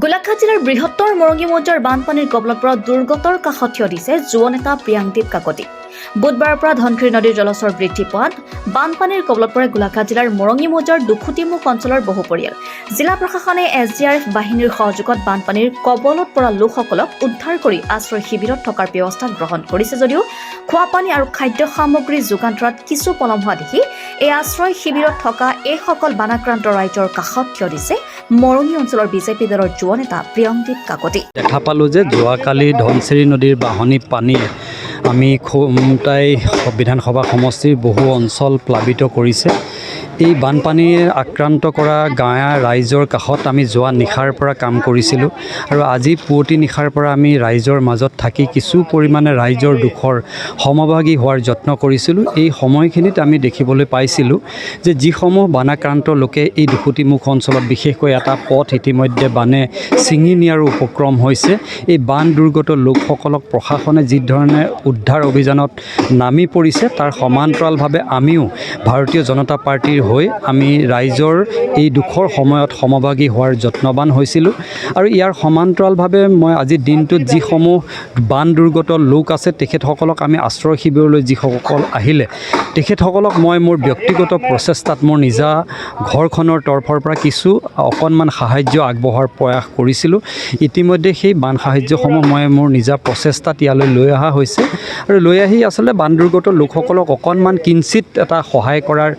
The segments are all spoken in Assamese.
গোলাঘাট জিলাৰ বৃহত্তৰ মৰঙী মৌজাৰ বানপানীৰ কবলত পৰা দুৰ্গতৰ কাষত থিয় দিছে যুৱ নেতা প্ৰিয়াংদীপ কাকতি। বুধবাৰৰ পৰা ধনশিৰি নদীৰ জলস্তৰ বৃদ্ধি পোৱাত বানপানীৰ কবলত পৰে গোলাঘাট জিলাৰ মৰঙী মৌজাৰ দুখুটিমুখ অঞ্চলৰ বহু পৰিয়াল। জিলা প্ৰশাসনে SDRF বাহিনীৰ সহযোগত বানপানীৰ কবলত পৰা লোকসকলক উদ্ধাৰ কৰি আশ্ৰয় শিবিৰত থকাৰ ব্যৱস্থা গ্ৰহণ কৰিছে যদিও খোৱাপানী আৰু খাদ্য সামগ্ৰী যোগান ধৰাত কিছু পলম হোৱা দেখি এই আশ্ৰয় শিবিৰত থকা এইসকল বানাক্ৰান্ত ৰাইজৰ কাষত থিয় দিছে মৰঙী অঞ্চলৰ বিজেপি দলৰ যুৱ নেতা প্ৰিয়াংদীপ কাকতি। দেখা পালোঁ যে যোৱাকালি ধনশিৰি নদীৰ বাঢ়নী পানীয়ে আমি খুমটাই বিধানসভা সমষ্টিৰ বহু অঞ্চল প্লাবিত কৰিছে। এই বানপানীয়ে আক্ৰান্ত কৰা গাঁৱৰ ৰাইজৰ কাষত আমি যোৱা নিশাৰ পৰা কাম কৰিছিলোঁ আৰু আজি পুৱতি নিশাৰ পৰা আমি ৰাইজৰ মাজত থাকি কিছু পৰিমাণে ৰাইজৰ দুখৰ সমভাগী হোৱাৰ যত্ন কৰিছিলোঁ। এই সময়খিনিত আমি দেখিবলৈ পাইছিলোঁ যে যিসমূহ বানাক্ৰান্ত লোকে এই দুখুটিমুখ অঞ্চলত বিশেষকৈ এটা পথ ইতিমধ্যে বানে ছিঙি নিয়াৰ উপক্ৰম হৈছে। এই বান দুৰ্গত লোকসকলক প্ৰশাসনে যি ধৰণে উদ্ধাৰ অভিযানত নামি পৰিছে তাৰ সমান্তৰালভাৱে আমিও ভাৰতীয় জনতা পাৰ্টিৰ হৈ আমি ৰাইজৰ এই দুখৰ সময়ত সমভাগী হোৱাৰ যত্নৱান হৈছিলোঁ আৰু ইয়াৰ সমান্তৰালভাৱে মই আজিৰ দিনটোত যিসমূহ বান দুৰ্গত লোক আছে তেখেতসকলক আমি আশ্ৰয় শিবিৰলৈ যিসকল আহিলে তেখেতসকলক মই মোৰ ব্যক্তিগত প্ৰচেষ্টাত মোৰ নিজা ঘৰখনৰ তৰফৰ পৰা কিছু অকণমান সাহাৰ্য আগবঢ়োৱাৰ প্ৰয়াস কৰিছিলোঁ। ইতিমধ্যে সেই বান সাহাৰ্যসমূহ মই মোৰ নিজা প্ৰচেষ্টাত ইয়ালৈ লৈ অহা হৈছে আৰু লৈ আহি আচলতে বান দুৰ্গত লোকসকলক অকণমান কিঞ্চিত এটা সহায় কৰাৰ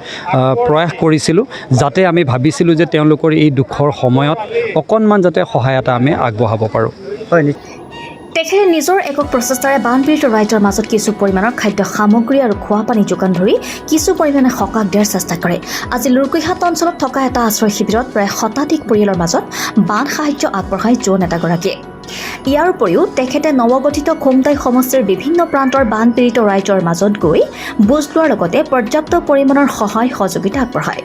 প্ৰয়াস কৰিছিলোঁ, যাতে আমি ভাবিছিলোঁ যে তেওঁলোকৰ এই দুখৰ সময়ত অকণমান যাতে সহায় এটা আমি আগবঢ়াব পাৰোঁ। হয় তেখেতে নিজৰ একক প্ৰচেষ্টাৰে বানপীড়িত ৰাইজৰ মাজত কিছু পৰিমাণৰ খাদ্য সামগ্ৰী আৰু খোৱা পানী যোগান ধৰি কিছু পৰিমাণে সকাহ দিয়াৰ চেষ্টা কৰে। আজি লুৰকুইহাট অঞ্চলত থকা এটা আশ্ৰয় শিবিৰত প্ৰায় শতাধিক পৰিয়ালৰ মাজত বান সাহায্য আগবঢ়ায় যুৱ নেতাগৰাকীয়ে। ইয়াৰ উপৰিও তেখেতে নৱগঠিত খুমটাই সমষ্টিৰ বিভিন্ন প্ৰান্তৰ বানপীড়িত ৰাইজৰ মাজত গৈ বুজ লোৱাৰ লগতে পৰ্যাপ্ত পৰিমাণৰ সহায় সহযোগিতা আগবঢ়ায়।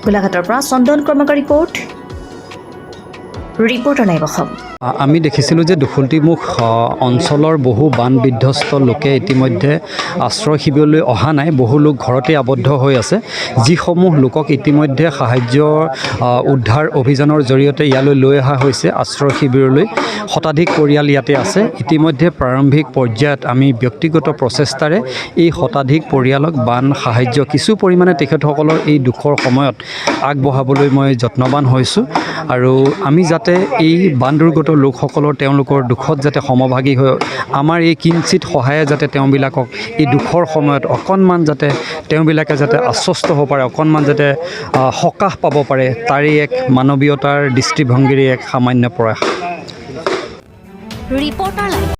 গোলাঘাটৰ পৰা চন্দন কৰ্মকাৰী ৰিপৰ্টাৰ লাইভ অসম। আমি দেখিছিলোঁ যে দুখুটিমুখ অঞ্চলৰ বহু বান বিধ্বস্ত লোকে ইতিমধ্যে আশ্ৰয় শিবিৰলৈ অহা নাই, বহু লোক ঘৰতে আবদ্ধ হৈ আছে। যিসমূহ লোকক ইতিমধ্যে সাহাৰ্য উদ্ধাৰ অভিযানৰ জৰিয়তে ইয়ালৈ লৈ অহা হৈছে আশ্ৰয় শিবিৰলৈ, শতাধিক পৰিয়াল ইয়াতে আছে। ইতিমধ্যে প্ৰাৰম্ভিক পৰ্যায়ত আমি ব্যক্তিগত প্ৰচেষ্টাৰে এই শতাধিক পৰিয়ালক বান সাহাৰ্য কিছু পৰিমাণে তেখেতসকলৰ এই দুখৰ সময়ত আগবঢ়াবলৈ মই যত্নৱান হৈছোঁ আৰু আমি যাতে এই বান দুৰ্গত লোকসকলৰ তেওঁলোকৰ দুখত যাতে সমভাগী হৈ আমাৰ এই কিঞ্চিত সহায়ে যাতে তেওঁবিলাকক এই দুখৰ সময়ত অকণমান যাতে তেওঁবিলাকে যাতে আশ্বস্ত হ'ব পাৰে, অকণমান যাতে সকাহ পাব পাৰে, তাৰে এক মানৱীয়তাৰ দৃষ্টিভংগীৰে এক সামান্য প্ৰয়াস।